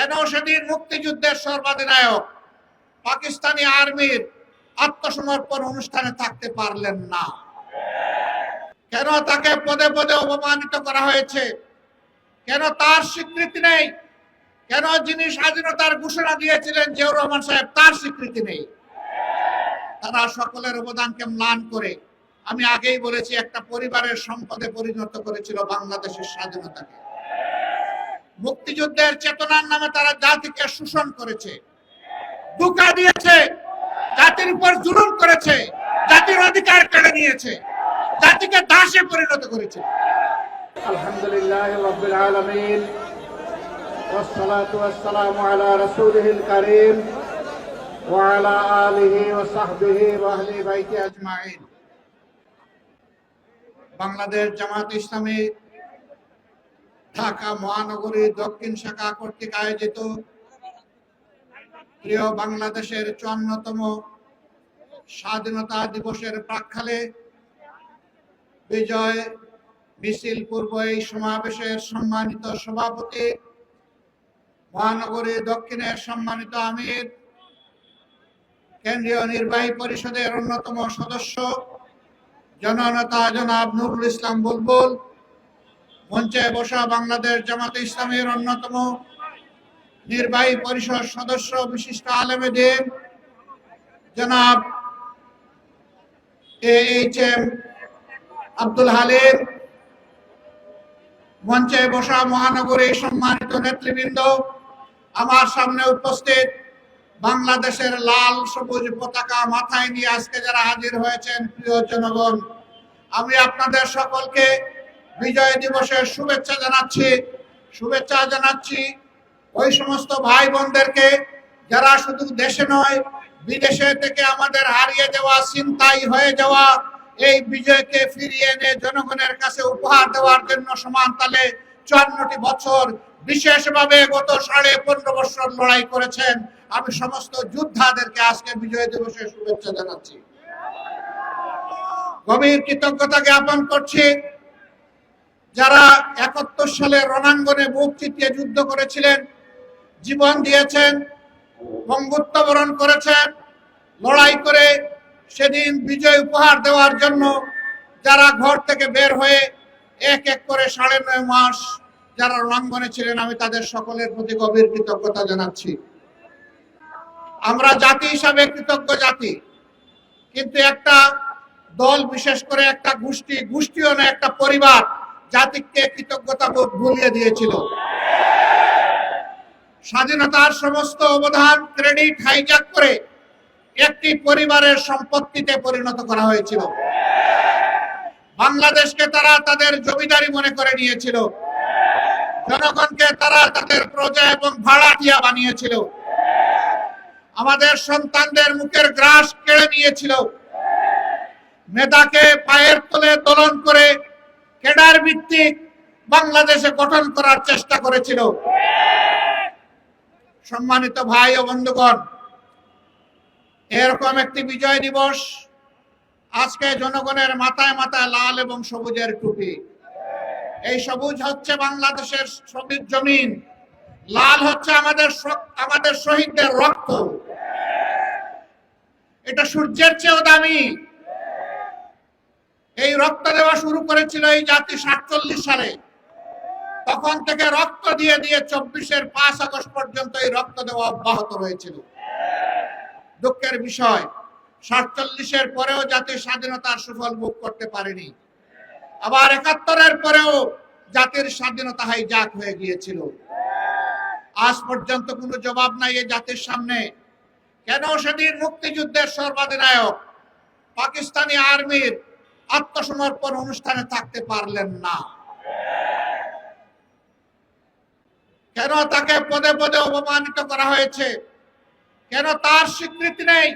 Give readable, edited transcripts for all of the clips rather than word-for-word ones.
কেন সেদিন মুক্তিযুদ্ধের সর্বাধিনায়ক পাকিস্তানি আর্মির আত্মসমর্পণ অনুষ্ঠানে থাকতে পারলেন না? কেন তাকে পদে পদে অপমানিত করা হয়েছে? কেন তার স্বীকৃতি নেই? কেন যিনি স্বাধীনতার ঘোষণা দিয়েছিলেন জিয়াউর রহমান সাহেব, তার স্বীকৃতি নেই? তারা সকলের অবদানকে ম্লান করে, আমি আগেই বলেছি, একটা পরিবারের সম্পদে পরিণত করেছিল বাংলাদেশের স্বাধীনতাকে। মুক্তিযুদ্ধের চেতনার নামে তারা জাতিকে শোষণ করেছে, ধোঁকা দিয়েছে, জাতির উপর জুলুম করেছে, জাতির অধিকার কেড়ে নিয়েছে, জাতিকে দাসে পরিণত করেছে। আলহামদুলিল্লাহ রাব্বিল আলামিন ওয়াসসালাতু ওয়াসসালামু আলা রাসূলিল কারীম ওয়া আলা আলিহি ওয়া সাহবিহি ওয়া আহলি বাইতি আজমাইন। বাংলাদেশ জামাত ইসলামী ঢাকা মহানগরী দক্ষিণ শাখা কর্তৃক আয়োজিত প্রিয় বাংলাদেশের ৫৪তম স্বাধীনতা দিবসের প্রাক্কালে বিজয় মিছিল পূর্ব এই সমাবেশের সম্মানিত সভাপতি, মহানগরী দক্ষিণের সম্মানিত আমির, কেন্দ্রীয় নির্বাহী পরিষদের অন্যতম সদস্য জননেতা জনাব নুরুল ইসলাম বুলবুল, মঞ্চে বসা বাংলাদেশ জামাত ইসলামীর অন্যতম নির্বাহী পরিষদ সদস্য বিশিষ্ট আলেমে দ্বীন জনাব AHM আব্দুল হালিম, মঞ্চে বসা মহানগরী সম্মানিত নেতৃবৃন্দ, আমার সামনে উপস্থিত বাংলাদেশের লাল সবুজ পতাকা মাথায় নিয়ে আজকে যারা হাজির হয়েছেন, প্রিয় জনগণ, আমি আপনাদের সকলকে বিজয় দিবসের শুভেচ্ছা জানাচ্ছি। ওই সমস্ত ভাই বোনদেরকে যারা শুধু দেশে নয় বিদেশে থেকে আমাদের হারিয়ে যাওয়া, ছিনতাই হয়ে যাওয়া এই বিজয়কে ফিরিয়ে এনে জনগণের কাছে উপহার দেওয়ার জন্য সমান তালে ৫৪টি বছর বিশেষভাবে গত ১৫.৫ বছর লড়াই করেছেন, আমি সমস্ত যোদ্ধাদেরকে আজকে বিজয় দিবসের শুভেচ্ছা জানাচ্ছি। গভীর কৃতজ্ঞতা জ্ঞাপন করছি যারা ৭১ সালে রণাঙ্গনে বুক চিতিয়ে যুদ্ধ করেছিলেন, জীবন দিয়েছেন, বঙ্গত্ব বরণ করেছেন, লড়াই করে সেদিন বিজয় উপহার দেওয়ার জন্য যারা ঘর থেকে বের হয়ে এক এক করে ৯.৫ মাস যারা রণাঙ্গনে ছিলেন, আমি তাদের সকলের প্রতি গভীর কৃতজ্ঞতা জানাচ্ছি। আমরা জাতি হিসাবে কৃতজ্ঞ জাতি, কিন্তু একটা দল, বিশেষ করে একটা গোষ্ঠীও না, একটা পরিবার জাতিকে কৃতজ্ঞতা বোধ ভুলিয়ে দিয়েছিল। স্বাধীনতার সমস্ত অবদান, ক্রেডিট হাইজ্যাক করে একটি পরিবারের সম্পত্তিতে পরিণত করা হয়েছিল। বাংলাদেশকে তারা তাদের জমিদারি মনে করে নিয়েছিল, জনগণকে তারা তাদের প্রজা এবং ভাড়াটিয়া বানিয়েছিল, আমাদের সন্তানদের মুখের গ্রাস কেড়ে নিয়েছিল, মেধাকে পায়ের তলে দোলন করে ক্যাডার ভিত্তিক বাংলাদেশে গঠন করার চেষ্টা করেছিল। সম্মানিত ভাই ও বন্ধুগণ, এরকম একটি বিজয় দিবস আজকে জনগণের মাথায় মাথায় লাল এবং সবুজের টুপি। এই সবুজ হচ্ছে বাংলাদেশের সবুজ জমিন, লাল হচ্ছে আমাদের শহীদদের রক্ত। এটা সূর্যের চেয়েও দামি। এই রক্ত দেওয়া শুরু করেছিল এই জাতি ৪৭ সালে। তখন থেকে রক্ত দিয়ে দিয়ে ২৪-এর ৫ আগস্ট পর্যন্ত এই রক্ত দেওয়া অব্যাহত রয়েছিল। দুঃখের বিষয়, ৪৭-এর পরেও জাতির স্বাধীনতার সুফল ভোগ করতে পারেনি। আবার ৭১-এর পরেও জাতির স্বাধীনতা হাইজ্যাক হয়ে গিয়েছিল। আজ পর্যন্ত কোনো জবাব নাই এই জাতির সামনে, কেন সেদিন মুক্তিযুদ্ধের সর্বাধিনায়ক পাকিস্তানি আর্মির আত্মসমর্পণ অনুষ্ঠানে থাকতে পারলেন না? কেন তাকে পদে পদে অপমানিত করা হয়েছে? কেন তার স্বীকৃতি নেই?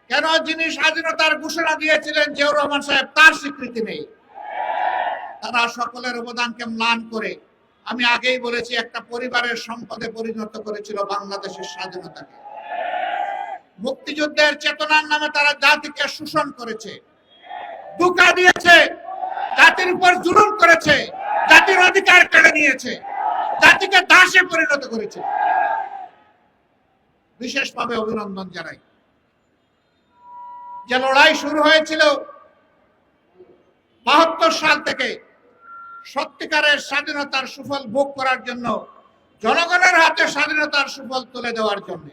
কেন যিনি স্বাধীনতার ঘোষণা দিয়েছিলেন জিয়াউর রহমান সাহেব, তার স্বীকৃতি নেই? তারা সকলের অবদানকে ম্লান করে, আমি আগেই বলেছি, একটা পরিবারের সম্পদে পরিণত করেছিল বাংলাদেশের স্বাধীনতাকে। মুক্তিযুদ্ধের চেতনার নামে তারা জাতিকে শোষণ করেছে, ধোঁকা দিয়েছে, জাতির উপর জুলুম করেছে, জাতির অধিকার কেড়ে নিয়েছে, জাতিকে দাসে পরিণত করেছে। বিশেষভাবে অভিনন্দন জানাই। যে লড়াই শুরু হয়েছিল ৭২ সাল থেকে সত্যিকারের স্বাধীনতার সুফল ভোগ করার জন্য, জনগণের হাতে স্বাধীনতার সুফল তুলে দেওয়ার জন্য,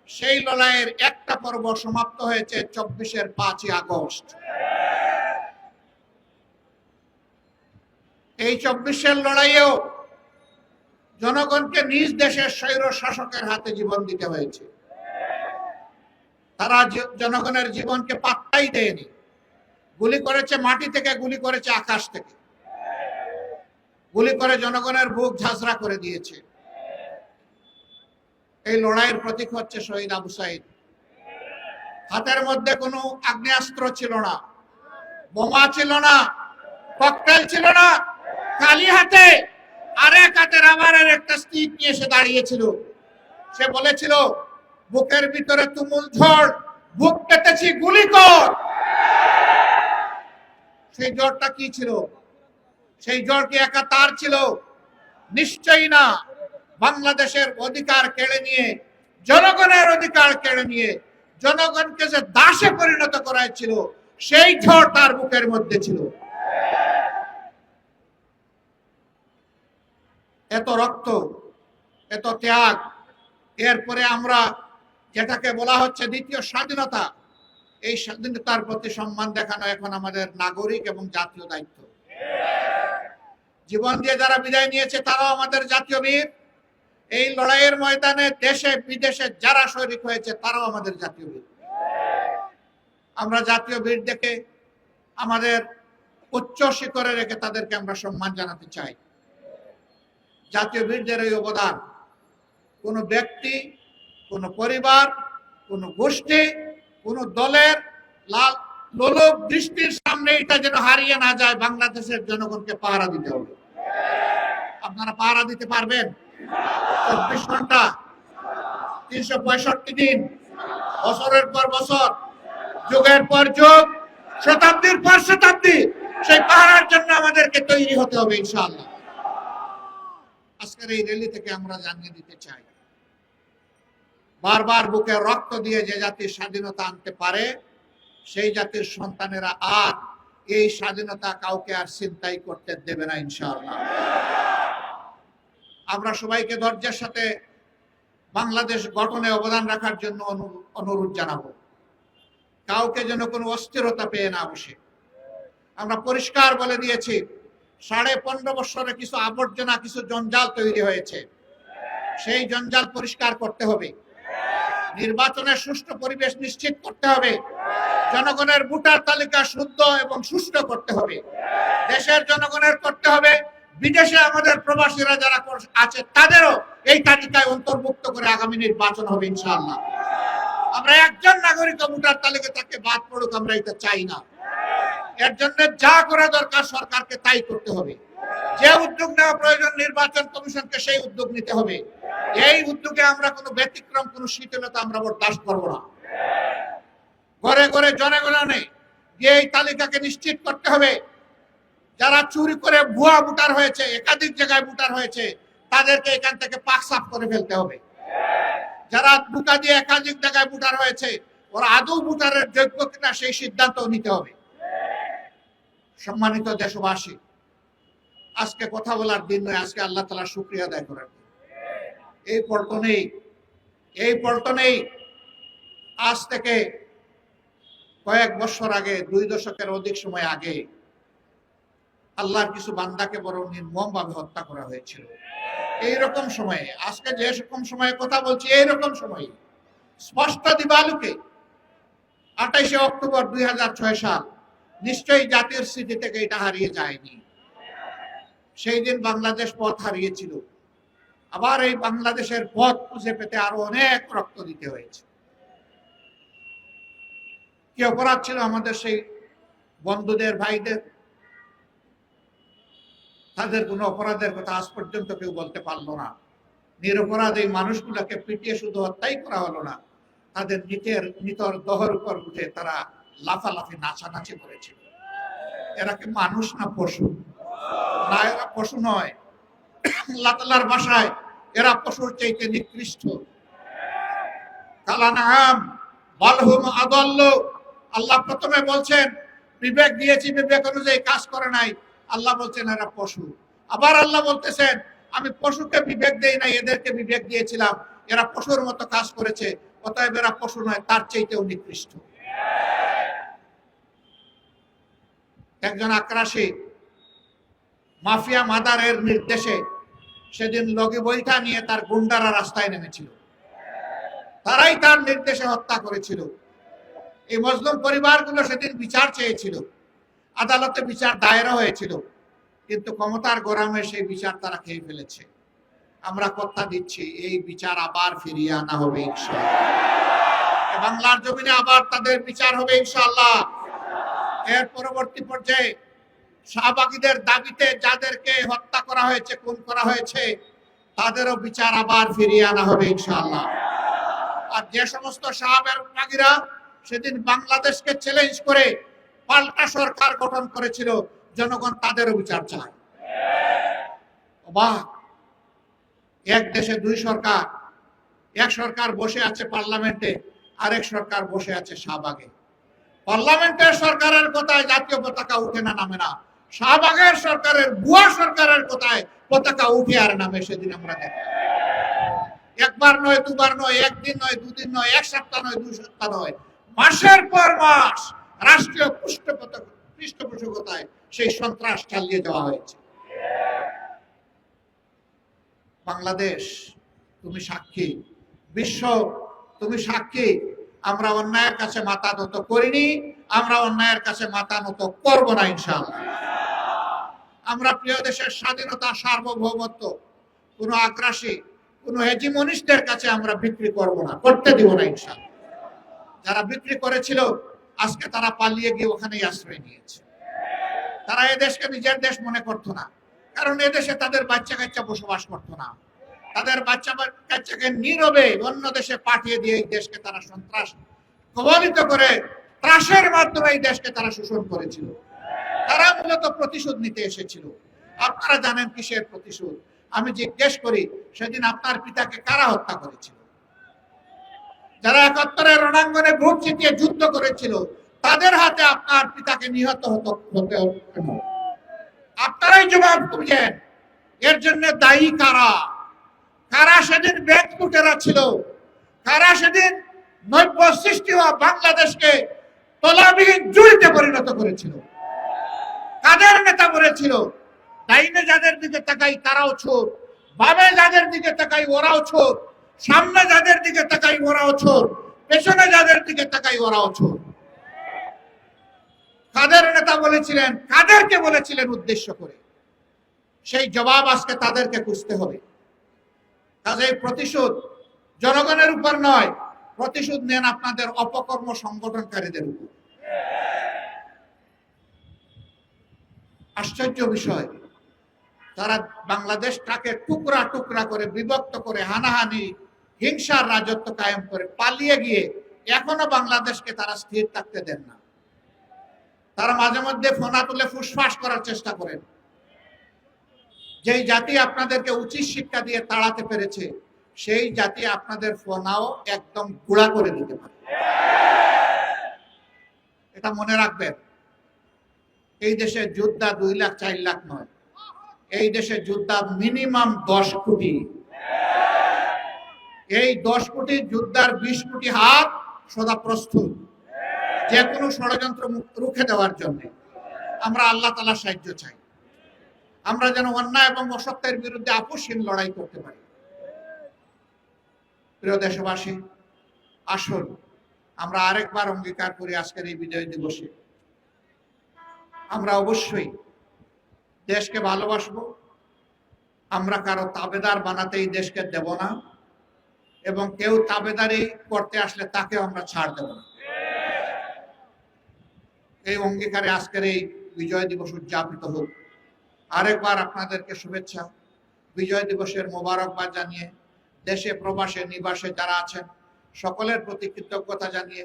সেই লড়াইয়ের একটা পর্ব সমাপ্ত হয়েছে ২৪-এর ৫ই আগস্ট। এই ২৪-এর লড়াইয়েও জনগণকে নিজ দেশের স্বৈর শাসকের হাতে জীবন দিতে হয়েছে। তারা জনগণের জীবনকে পাত্তাই দেয়নি। গুলি করেছে মাটি থেকে, গুলি করেছে আকাশ থেকে, গুলি করে জনগণের বুক ঝাঁঝরা করে দিয়েছে। এই লড়াইয়ের প্রতীক হচ্ছে শহীদ আবু সাইদ। হাতের মধ্যে কোনো আগ্নেয়াস্ত্র ছিল না, বোমা ছিল না, ককটেল ছিল না, খালি হাতে আরেক হাতে রাবারের একটা স্টিক নিয়ে এসে দাঁড়িয়েছিল। সে বলেছিল, বুকের ভিতরে তুমুল ঝড়, বুক পেতেছি, গুলি কর। সেই জ্বরটা কি ছিল? সেই জ্বর কি একা তার ছিল? নিশ্চয়ই না। বাংলাদেশের অধিকার কেড়ে নিয়ে, জনগণের অধিকার কেড়ে নিয়ে জনগণকে যে দাসে পরিণত করাইছিল, সেই ঝড় তার বুকের মধ্যে ছিল। এত রক্ত, এত ত্যাগ, এরপরে আমরা যেটাকে বলা হচ্ছে দ্বিতীয় স্বাধীনতা, এই স্বাধীনতার প্রতি সম্মান দেখানো এখন আমাদের নাগরিক এবং জাতীয় দায়িত্ব। জীবন দিয়ে যারা বিদায় নিয়েছে তারাও আমাদের জাতীয় বীর। এই লড়াইয়ের ময়দানে দেশে বিদেশে যারা শরীক হয়েছে তারাও আমাদের জাতীয় বীর। আমরা জাতীয় বীর দেখে আমাদের উচ্চ শিখরে রেখে তাদেরকে আমরা সম্মান জানাতে চাই। জাতীয় বীরদের এই অবদান কোন ব্যক্তি, কোন পরিবার, কোন গোষ্ঠী, কোন দলের লাল লোলক দৃষ্টির সামনে এটা যেন হারিয়ে না যায়। বাংলাদেশের জনগণকে পাহারা দিতে হবে। আপনারা পাহারা দিতে পারবেন? ২৪ ঘন্টা, ৩৬৫ দিন, বছরের পর বছর, যুগের পর যুগ, শতাব্দীর পর শতাব্দী, সেই পাহারার জন্য আমাদেরকে তৈরি হতে হবে ইনশাআল্লাহ। আজকের এই র্যালি থেকে আমরা জানিয়ে দিতে চাই, বারবার বুকে রক্ত দিয়ে যে জাতির স্বাধীনতা আনতে পারে, সেই জাতির সন্তানেরা আর এই স্বাধীনতা কাউকে আর ছিনতাই করতে দেবে না ইনশাআল্লাহ। আমরা সবাইকে ধৈর্যের সাথে বাংলাদেশ গঠনে অবদান রাখার জন্য অনুরোধ জানাবো। কাউকে যেন কোনো অস্থিরতা পেয়ে না বসে। আমরা পরিষ্কার বলে দিয়েছি, 15.5 বছরে কিছু আবর্জনা, কিছু জঞ্জাল তৈরি হয়েছে। সেই জঞ্জাল পরিষ্কার করতে হবে। নির্বাচনের সুষ্ঠু পরিবেশ নিশ্চিত করতে হবে। জনগণের ভোটার তালিকা শুদ্ধ এবং সুষ্ঠু করতে হবে। দেশের জনগণের করতে হবে, বিদেশে আমাদের প্রবাসীরা যারা আছে তাদেরও এই তালিকায় অন্তর্ভুক্ত করে আগামী নির্বাচন হবে ইনশাআল্লাহ। আমরা একজন নাগরিক ভোটার তালিকা থেকে বাদ পড়ুক, আমরা এটা চাই না। এর জন্য যা করা দরকার সরকারকে তাই করতে হবে। যে উদ্যোগ নেওয়া প্রয়োজন নির্বাচন কমিশনকে সেই উদ্যোগ নিতে হবে। এই উদ্যোগে আমরা কোনো ব্যতিক্রম, কোনো শিথিলতা আমরা বরদাস্ত করব না। ঘরে ঘরে জনগণে গিয়ে এই তালিকাকে নিশ্চিত করতে হবে। যারা চুরি করে ভুয়া ভোটার হয়েছে, একাধিক জায়গায় ভোটার হয়েছে, তাদেরকে এখান থেকে পাক সাফ করে ফেলতে হবে। যারা ধোঁকা দিয়ে একাধিক জায়গায় ভোটার হয়েছে, ওরা আদৌ ভোটারের যোগ্য কিনা সেই সিদ্ধান্ত নিতে হবে। সম্মানিত দেশবাসী, আজকে কথা বলার দিন নয়, আজকে আল্লাহ তাআলার শুকরিয়া আদায় করার দিন। এই পল্টনেই আজ থেকে কয়েক বছর আগে, 2 দশকের অধিক সময় আগে, আল্লাহর কিছু বান্দাকে বড় নির্মমভাবে হত্যা করা হয়েছিল। এইরকম সময়ে, আজকে যে রকম সময়ে কথা বলছি, এইরকম সময়ে স্পষ্ট দিবালুকে 28শে অক্টোবর 2006 সাল, নিশ্চয়ই জাতির স্মৃতি থেকে এটা হারিয়ে যায়নি। সেই দিন বাংলাদেশ পথ হারিয়েছিল। আবার এই বাংলাদেশের পথ খুঁজে পেতে আরো অনেক রক্ত দিতে হয়েছে। কি অপরাধ ছিল আমাদের সেই বন্ধুদের, ভাইদের? তাদের কোনো অপরাধের কথা আজ পর্যন্ত কেউ বলতে পারলো না। নিরপরাধ এই মানুষগুলোকে পিটিয়ে শুধু হত্যাই করা হলো না, তাদের নিতর দহর উপর উঠে তারা লাফালাফি, নাচানাচি করেছিল। এরা কি মানুষ না পশু? না, এরা পশু নয়। আল্লাহ তাআলার ভাষায় এরা পশুর চাইতে নিকৃষ্ট। কালানাম বালহুম আদাল্লু। আল্লাহ প্রথমে বলছেন বিবেক দিয়েছি, বিবেক অনুযায়ী কাজ করে নাই। আল্লাহ বলছেন এরা পশু। আবার আল্লাহ বলতেছেন আমি পশুকে বিবেক দেই নাই, এদেরকে বিবেক দিয়েছিলাম, এরা পশুর মতো কাজ করেছে, অতএব এরা পশু নয়, তার চাইতেও নিকৃষ্ট। একজন আক্রাসী মাফিয়া মাদারের নির্দেশে সেদিন লগি বইটা নিয়ে তার গুন্ডারা রাস্তায় নেমেছিল, তারাই তার নির্দেশে হত্যা করেছিল। এই মজলুম পরিবারগুলো সেদিন বিচার চেয়েছিল, আদালতে বিচার দায়েরও হয়েছিল, কিন্তু ক্ষমতার গরমে সেই বিচার তারা খেয়ে ফেলেছে। আমরা কথা দিচ্ছি এই বিচার আবার ফিরিয়ে আনা হবে ইনশাআল্লাহ। বাংলার জমিনে আবার তাদের বিচার হবে ইনশাআল্লাহ। এর পরবর্তী পর্যায়ে শাহবাগীদের দাবিতে যাদেরকে হত্যা করা হয়েছে, খুন করা হয়েছে, তাদেরও বিচার আবার ফিরিয়ে আনা হবে ইনশাআল্লাহ। আর যে সমস্ত শাহবাগীরা সেদিন বাংলাদেশকে চ্যালেঞ্জ করে পাল্টা সরকার গঠন করেছিল, জনগণ তাদেরও বিচার চায়। অবাক, এক দেশে দুই সরকার, এক সরকার বসে আছে পার্লামেন্টে, আরেক সরকার বসে আছে শাহবাগে। পার্লামেন্টের সরকারের কথায় জাতীয় পতাকা উঠে না, নামে না। শাহবাগের সরকারের, বুয়া সরকারের কথায় পতাকা উঠে আর নামে। সেদিন আমরা দেখলাম একবার নয়, দুবার নয়, একদিন নয়, দুদিন নয়, এক সপ্তাহ নয়, 2 সপ্তাহ নয়, মাসের পর মাস রাষ্ট্রীয় পৃষ্ঠপোষকতায় সেই সন্ত্রাস চালিয়ে যাওয়া হয়েছে। বাংলাদেশ তুমি সাক্ষী, বিশ্ব তুমি সাক্ষী। আমরা অন্যায়ের কাছে মাথা নত করিনি, আমরা অন্যায়ের কাছে মাথা নত করব না ইনশাআল্লাহ। আমরা প্রিয় দেশের স্বাধীনতা, সার্বভৌমত্ব কোনো আগ্রাসী, কোনো হেজিমনিস্টদের কাছে আমরা বিক্রি করব না, করতে দিব না ইনশাআল্লাহ। যারা বিক্রি করেছিল আজকে তারা পালিয়ে গিয়ে ওখানেই আশ্রয় নিয়েছে। তারা এদেশকে নিজের দেশ মনে করতো না, কারণ এদেশে তাদের বাচ্চা কাচ্চা বসবাস করতো না। তাদের বাচ্চা কাচ্চাকে নীরবে অন্য দেশে পাঠিয়ে দিয়ে এই দেশকে তারা সন্ত্রাস কবলিত করে ত্রাসের মাধ্যমে এই দেশকে তারা শোষণ করেছিল। তারা মূলত প্রতিশোধ নিতে এসেছিল। আপনারা জানেন কিসের প্রতিশোধ? আমি জিজ্ঞেস করি, সেদিন আপনার পিতাকে কারা হত্যা করেছিল? যারা 71-এর রণাঙ্গনে বুক চিতিয়ে যুদ্ধ করেছিল, তাদের হাতে আপনার পিতাকে নিহত হতে হতো। আপনারাই জবাব খুঁজেন, এর জন্য দায়ী কারা? কারা সেদিন ব্যাগ লুটেরা ছিল? কারা সেদিন নব্য সৃষ্টি হওয়া বাংলাদেশকে তলাবিহীন জুড়িতে পরিণত করেছিল? কাদের নেতা বলেছিল ডাইনে যাদের দিকে তাকাই তারাও চোর, বামে যাদের দিকে তাকাই ওরাও চোর, সামনে যাদের দিকে তাকাই ওরাও চোর, পেছনে যাদের দিকে তাকাই ওরাও চোর? কাদের নেতা বলেছিলেন? কাদেরকে বলেছিলেন উদ্দেশ্য করে? সেই জবাব আজকে তাদেরকে খুঁজতে হবে। কাজেই প্রতিশোধ জনগণের উপর নয়, প্রতিশোধ নেন আপনাদের অপকর্ম সংগঠনকারীদের উপর। আশ্চর্য বিষয়, তারা বাংলাদেশটাকে টুকরা টুকরা করে, বিভক্ত করে, হানাহানি, হিংসার রাজত্ব কায়েম করে পালিয়ে গিয়ে এখনো বাংলাদেশকে তারা স্থির থাকতে দেন না। তারা মাঝে মধ্যে ফোনা তুলে ফুসফাস করার চেষ্টা করেন। যেই জাতি আপনাদেরকে উচিত শিক্ষা দিয়ে তাড়াতে পেরেছে, সেই জাতি আপনাদের ফোনাও একদম গুঁড়া করে দিতে পারে। এটা মনে রাখবেন। এই দেশে যোদ্ধা 2 লাখ 4 লাখ নয়, এই দেশে যোদ্ধা মিনিমাম 10 কোটি। এই 10 কোটি যোদ্ধার 20 কোটি হাত সদা প্রস্তুত যে কোনো ষড়যন্ত্র রুখে দেওয়ার জন্য। আমরা আল্লাহ তাআলার সাহায্য চাই, আমরা যেন অন্যায় এবং অসত্যের বিরুদ্ধে আপোষহীন লড়াই করতে পারি। প্রিয় দেশবাসী, আসুন আমরা আরেকবার অঙ্গীকার করি আজকের এই বিজয় দিবসে আমরা অবশ্যই দেশকে ভালোবাসবো। আমরা কারো তাবেদার বানাতে এই দেশকে দেব না, এবং কেউ তাবেদারি করতে আসলে তাকে আমরা ছাড় দেব না। এই অঙ্গীকারে আজকের এই বিজয় দিবস উদযাপিত হোক। আরেকবার আপনাদেরকে শুভেচ্ছা, বিজয় দিবসের মোবারকবাদ জানিয়ে দেশে প্রবাসে নিবাসে যারা আছেন সকলের প্রতি কৃতজ্ঞতা জানিয়ে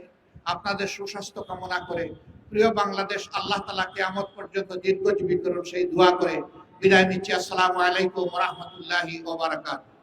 আপনাদের সুস্বাস্থ্য কামনা করে প্রিয় বাংলাদেশ আল্লাহ তাআলা কিয়ামত পর্যন্ত দীর্ঘজীবী করুন সেই দোয়া করে বিদায় নিচ্ছি। আসসালামু আলাইকুম ওয়া রাহমাতুল্লাহি ওয়া বারাকাতুহু।